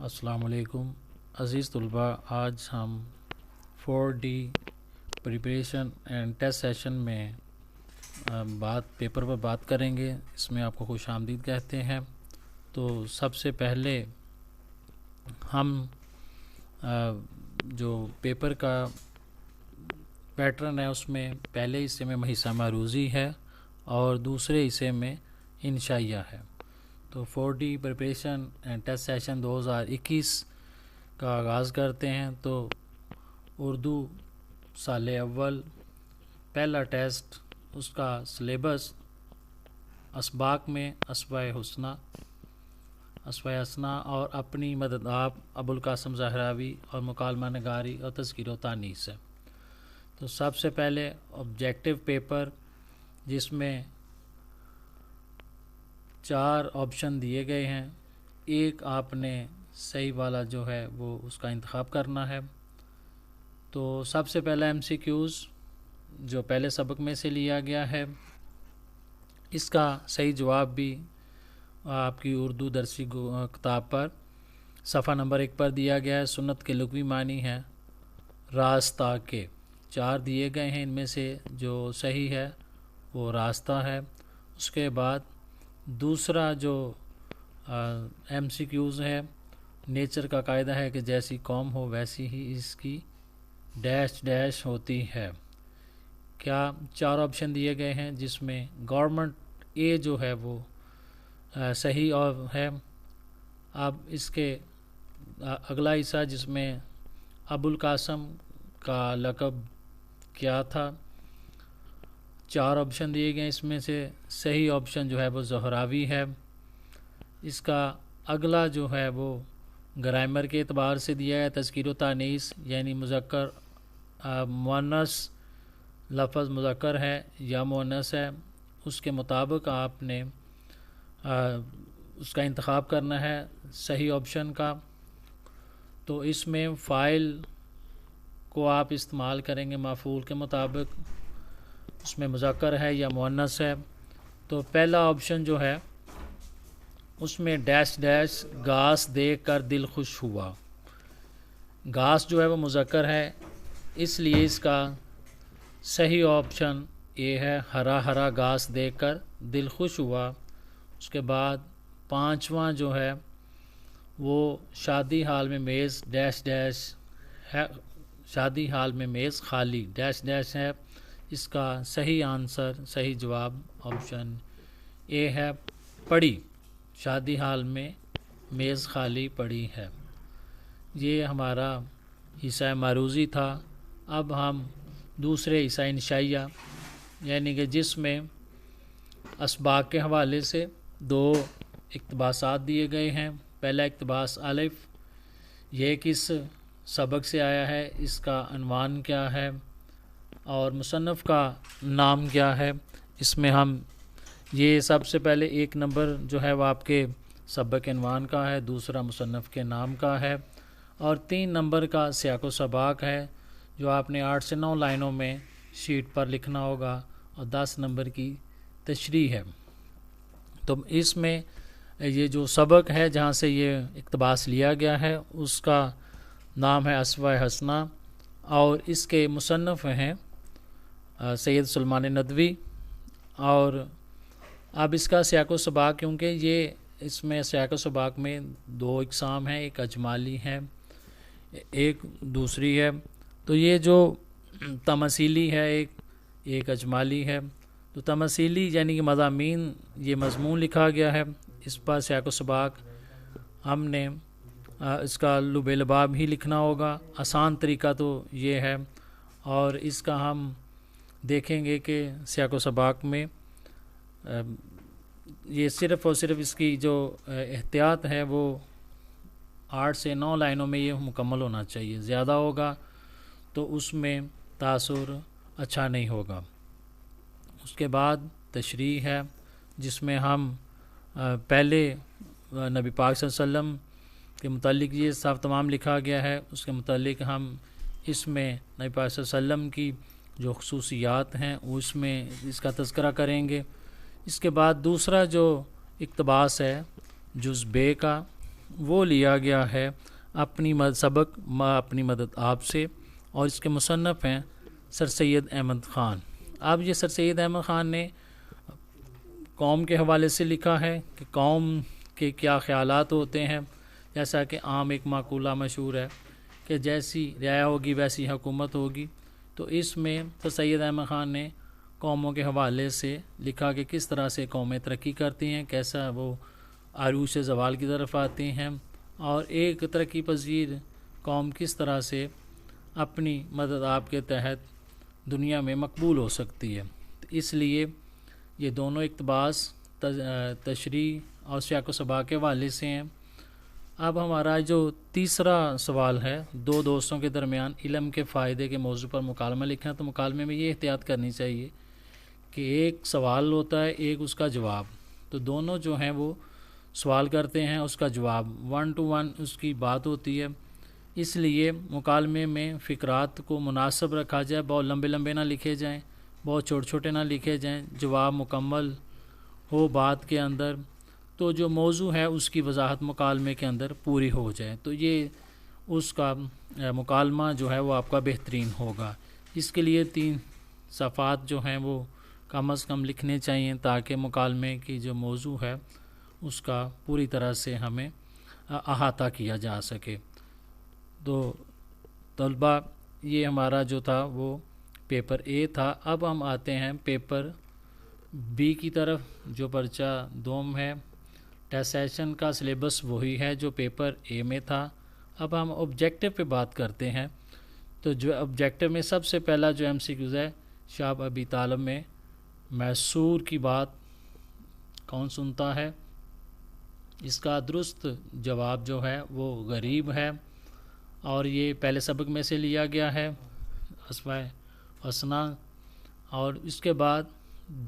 السلام علیکم عزیز طلباء، آج ہم 4D preparation and test session میں پیپر پر بات کریں گے۔ اس میں آپ کو خوش آمدید کہتے ہیں۔ تو سب سے پہلے ہم جو پیپر کا پیٹرن ہے اس میں پہلے حصے میں حصہ معروضی ہے اور دوسرے حصے میں انشائیہ ہے۔ تو 4D preparation and test session 2021 کا آغاز کرتے ہیں۔ تو اردو سال اول پہلا ٹیسٹ، اس کا سلیبس اسباق میں اسماء حسنہ اور اپنی مدد آپ ابوالقاسم زہراوی اور مکالمہ نگاری اور تذکیر و تانیث ہے۔ تو سب سے پہلے آبجیکٹیو پیپر، جس میں 4 آپشن دیے گئے ہیں۔ ایک آپ نے صحیح والا جو ہے وہ اس کا انتخاب کرنا ہے۔ تو سب سے پہلا MCQs جو پہلے سبق میں سے لیا گیا ہے، اس کا صحیح جواب بھی آپ کی اردو درسی کتاب پر صفحہ نمبر 1 پر دیا گیا ہے۔ سنت کے لغوی معنی ہے راستہ کے۔ 4 دیے گئے ہیں، ان میں سے جو صحیح ہے وہ راستہ ہے۔ اس کے بعد دوسرا جو MCQs ہے، نیچر کا قاعدہ ہے کہ جیسی قوم ہو ویسی ہی اس کی ڈیش ڈیش ہوتی ہے۔ کیا 4 آپشن دیے گئے ہیں، جس میں گورنمنٹ اے جو ہے وہ صحیح اور ہے۔ اب اس کے اگلا حصہ، جس میں ابوالقاسم کا لقب کیا تھا، 4 آپشن دیے گئے، اس میں سے صحیح آپشن جو ہے وہ زہراوی ہے۔ اس کا اگلا جو ہے وہ گرامر کے اعتبار سے دیا ہے، تذکیر و تانیث، یعنی مذکر مؤنث لفظ مذکر ہے یا مؤنث ہے، اس کے مطابق آپ نے اس کا انتخاب کرنا ہے صحیح آپشن کا۔ تو اس میں فاعل کو آپ استعمال کریں گے مفعول کے مطابق، اس میں مذکر ہے یا مؤنث ہے۔ تو پہلا آپشن جو ہے اس میں ڈیش ڈیش گھاس دیکھ کر دل خوش ہوا۔ گھاس جو ہے وہ مذکر ہے، اس لیے اس کا صحیح آپشن یہ ہے، ہرا ہرا گھاس دیکھ کر دل خوش ہوا۔ اس کے بعد 5واں جو ہے وہ شادی حال میں میز ڈیش ڈیش ہے، شادی حال میں میز خالی ڈیش ڈیش ہے۔ اس کا صحیح آنسر، صحیح جواب آپشن اے ہے، پڑی، شادی حال میں میز خالی پڑی ہے۔ یہ ہمارا حصہ معروضی تھا۔ اب ہم دوسرے حصہ انشائیہ، یعنی کہ جس میں اسباق کے حوالے سے 2 اقتباسات دیے گئے ہیں۔ پہلا اقتباس الف، یہ کس سبق سے آیا ہے، اس کا عنوان کیا ہے اور مصنف کا نام کیا ہے۔ اس میں ہم یہ سب سے پہلے 1 نمبر جو ہے وہ آپ کے سبق عنوان کا ہے، دوسرا مصنف کے نام کا ہے، اور 3 نمبر کا سیاق و سباق ہے، جو آپ نے 8 سے 9 لائنوں میں شیٹ پر لکھنا ہوگا، اور 10 نمبر کی تشریح ہے۔ تو اس میں یہ جو سبق ہے جہاں سے یہ اقتباس لیا گیا ہے، اس کا نام ہے اسماء حسنہ، اور اس کے مصنف ہیں سید سلمان ندوی۔ اور اب اس کا سیاق و سباق، کیونکہ یہ اس میں سیاق و سباق میں 2 اقسام ہیں، ایک اجمالی ہے، ایک دوسری ہے۔ تو یہ جو تمثیلی ہے ایک اجمالی ہے۔ تو تمثیلی یعنی کہ مضامین، یہ مضمون لکھا گیا ہے، اس پر سیاق و سباق ہم نے اس کا لب لباب ہی لکھنا ہوگا۔ آسان طریقہ تو یہ ہے، اور اس کا ہم دیکھیں گے کہ سیاق و سباق میں یہ صرف اور صرف اس کی جو احتیاط ہے وہ 8 سے 9 لائنوں میں یہ مکمل ہونا چاہیے، زیادہ ہوگا تو اس میں تاثر اچھا نہیں ہوگا۔ اس کے بعد تشریح ہے، جس میں ہم پہلے نبی پاک صلی اللہ علیہ وسلم کے متعلق یہ صاف تمام لکھا گیا ہے، اس کے متعلق ہم اس میں نبی پاک صلی اللہ علیہ وسلم کی جو خصوصیات ہیں اس میں اس کا تذکرہ کریں گے۔ اس کے بعد دوسرا جو اقتباس ہے جز بے کا، وہ لیا گیا ہے سبق اپنی مدد آپ سے، اور اس کے مصنف ہیں سر سید احمد خان۔ اب یہ سر سید احمد خان نے قوم کے حوالے سے لکھا ہے کہ قوم کے کیا خیالات ہوتے ہیں، جیسا کہ عام ایک مقولہ مشہور ہے کہ جیسی رعایا ہوگی ویسی حکومت ہوگی۔ تو اس میں سر سید احمد خان نے قوموں کے حوالے سے لکھا کہ کس طرح سے قومیں ترقی کرتی ہیں، کیسا وہ عروج زوال کی طرف آتی ہیں، اور ایک ترقی پذیر قوم کس طرح سے اپنی مدد آپ کے تحت دنیا میں مقبول ہو سکتی ہے۔ اس لیے یہ دونوں اقتباس تشریح اور سیاق و سباق کے حوالے سے ہیں۔ اب ہمارا جو تیسرا سوال ہے، دو دوستوں کے درمیان علم کے فائدے کے موضوع پر مکالمہ لکھنا، تو مکالمے میں یہ احتیاط کرنی چاہیے کہ ایک سوال ہوتا ہے، ایک اس کا جواب، تو دونوں جو ہیں وہ سوال کرتے ہیں، اس کا جواب 1 to 1 اس کی بات ہوتی ہے۔ اس لیے مکالمے میں فقرات کو مناسب رکھا جائے، بہت لمبے لمبے نہ لکھے جائیں، بہت چھوٹے چھوٹے نہ لکھے جائیں، جواب مکمل ہو بات کے اندر، تو جو موضوع ہے اس کی وضاحت مکالمے کے اندر پوری ہو جائے، تو یہ اس کا مکالمہ جو ہے وہ آپ کا بہترین ہوگا۔ اس کے لیے 3 صفحات جو ہیں وہ کم از کم لکھنے چاہیے تاکہ مکالمے کی جو موضوع ہے اس کا پوری طرح سے ہمیں احاطہ کیا جا سکے۔ تو طلبہ یہ ہمارا جو تھا وہ پیپر اے تھا۔ اب ہم آتے ہیں پیپر بی کی طرف، جو پرچہ دوم ہے۔ ٹیسٹ سیشن کا سلیبس وہی ہے جو پیپر اے میں تھا۔ اب ہم آبجیکٹو پہ بات کرتے ہیں۔ تو جو آبجیکٹو میں سب سے پہلا جو ایم سی کیوز ہے، شاب ابی طالب میں میسور کی بات کون سنتا ہے؟ اس کا درست جواب جو ہے وہ غریب ہے، اور یہ پہلے سبق میں سے لیا گیا ہے، اسماء حسنہ۔ اور اس کے بعد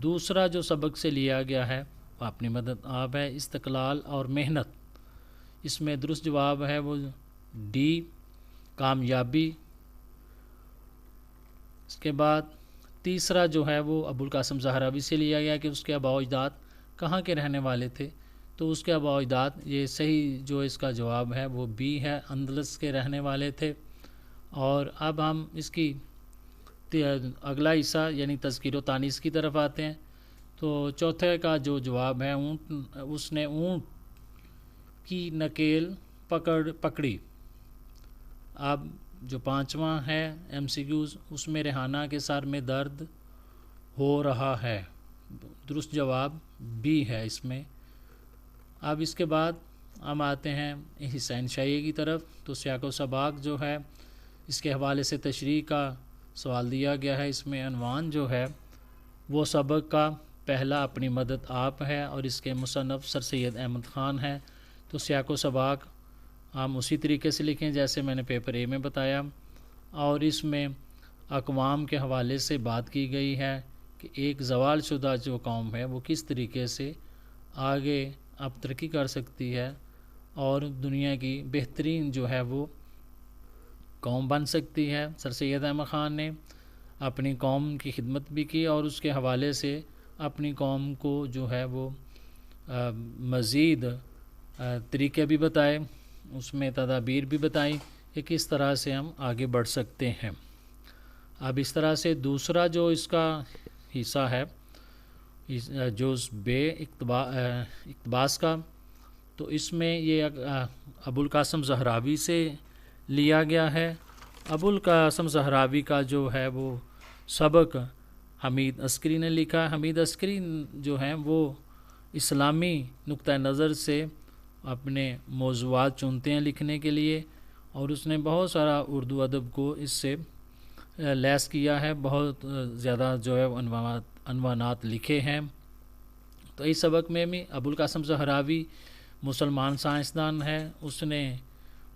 دوسرا جو سبق سے لیا گیا ہے وہ اپنی مدد آپ ہے، استقلال اور محنت۔ اس میں درست جواب ہے وہ ڈی، کامیابی۔ اس کے بعد تیسرا جو ہے وہ ابوالقاسم زہراوی سے لیا گیا کہ اس کے آباء و اجداد کہاں کے رہنے والے تھے، تو اس کے آباء و اجداد، یہ صحیح جو اس کا جواب ہے وہ بی ہے، اندلس کے رہنے والے تھے۔ اور اب ہم اس کی اگلا حصہ یعنی تذکیر و تانیث کی طرف آتے ہیں۔ تو چوتھے کا جو جواب ہے، اس نے اونٹ کی نکیل پکڑی۔ اب جو 5واں ہے ایم سی کیوز، اس میں ریحانہ کے سر میں درد ہو رہا ہے، درست جواب بی ہے اس میں۔ اب اس کے بعد ہم آتے ہیں حسین شائعہ کی طرف۔ تو سیاق و سباق جو ہے اس کے حوالے سے تشریح کا سوال دیا گیا ہے۔ اس میں عنوان جو ہے وہ سبق کا پہلا اپنی مدد آپ ہے، اور اس کے مصنف سر سید احمد خان ہے۔ تو سیاق و سباق ہم اسی طریقے سے لکھیں جیسے میں نے پیپر اے میں بتایا، اور اس میں اقوام کے حوالے سے بات کی گئی ہے کہ ایک زوال شدہ جو قوم ہے وہ کس طریقے سے آگے اب ترقی کر سکتی ہے اور دنیا کی بہترین جو ہے وہ قوم بن سکتی ہے۔ سر سید احمد خان نے اپنی قوم کی خدمت بھی کی، اور اس کے حوالے سے اپنی قوم کو جو ہے وہ مزید طریقے بھی بتائے، اس میں تدابیر بھی بتائیں کہ کس طرح سے ہم آگے بڑھ سکتے ہیں۔ اب اس طرح سے دوسرا جو اس کا حصہ ہے جز بے اقتباس کا، تو اس میں یہ ابوالقاسم زہراوی سے لیا گیا ہے۔ ابوالقاسم زہراوی کا جو ہے وہ سبق حمید عسکری نے لکھا ہے۔ حمید عسکری جو ہیں وہ اسلامی نقطہ نظر سے اپنے موضوعات چنتے ہیں لکھنے کے لیے، اور اس نے بہت سارا اردو ادب کو اس سے لیس کیا ہے، بہت زیادہ جو ہے عنوانات لکھے ہیں۔ تو اس سبق میں بھی ابوالقاسم زہراوی مسلمان سائنسدان ہے، اس نے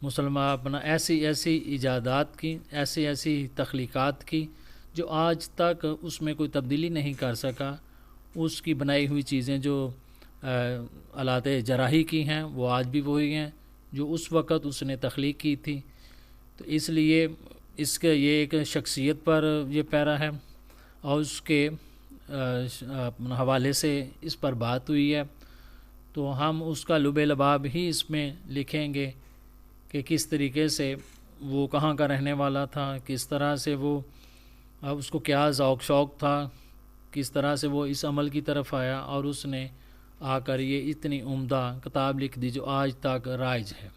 مسلمان اپنا ایسی ایجادات کی، ایسی تخلیقات کی جو آج تک اس میں کوئی تبدیلی نہیں کر سکا۔ اس کی بنائی ہوئی چیزیں جو آلات جراحی کی ہیں وہ آج بھی وہی ہیں جو اس وقت اس نے تخلیق کی تھی۔ تو اس لیے اس کے یہ ایک شخصیت پر یہ پیرا ہے، اور اس کے حوالے سے اس پر بات ہوئی ہے۔ تو ہم اس کا لب لباب ہی اس میں لکھیں گے کہ کس طریقے سے وہ کہاں کا رہنے والا تھا، کس طرح سے وہ اس کو کیا ذوق شوق تھا، کس طرح سے وہ اس عمل کی طرف آیا اور اس نے آ کر یہ اتنی عمدہ کتاب لکھ دی جو آج تک رائج ہے۔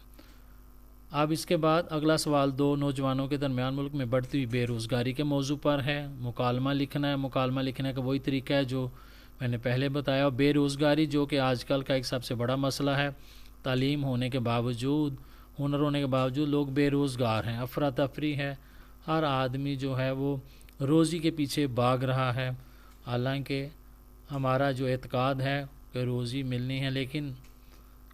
اب اس کے بعد اگلا سوال دو نوجوانوں کے درمیان ملک میں بڑھتی ہوئی بے روزگاری کے موضوع پر ہے۔ مکالمہ لکھنا ہے۔ مکالمہ لکھنے کا وہی طریقہ ہے جو میں نے پہلے بتایا۔ بے روزگاری جو کہ آج کل کا ایک سب سے بڑا مسئلہ ہے، تعلیم ہونے کے باوجود، ہنر ہونے کے باوجود لوگ بے روزگار ہیں، افراتفری ہے، ہر آدمی جو ہے وہ روزی کے پیچھے بھاگ رہا ہے، حالانکہ ہمارا جو اعتقاد ہے کہ روزی ملنی ہے، لیکن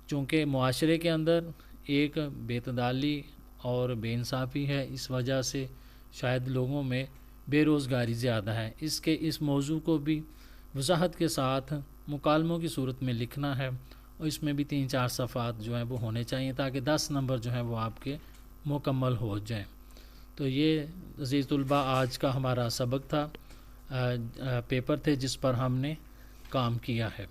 چونکہ معاشرے کے اندر ایک بے اعتدالی اور بے انصافی ہے، اس وجہ سے شاید لوگوں میں بے روزگاری زیادہ ہے۔ اس موضوع کو بھی وضاحت کے ساتھ مکالموں کی صورت میں لکھنا ہے، اور اس میں بھی 3-4 صفحات جو ہیں وہ ہونے چاہیے تاکہ 10 نمبر جو ہیں وہ آپ کے مکمل ہو جائیں۔ تو یہ عزیز طلباء آج کا ہمارا سبق تھا، پیپر تھے جس پر ہم نے کام کیا ہے۔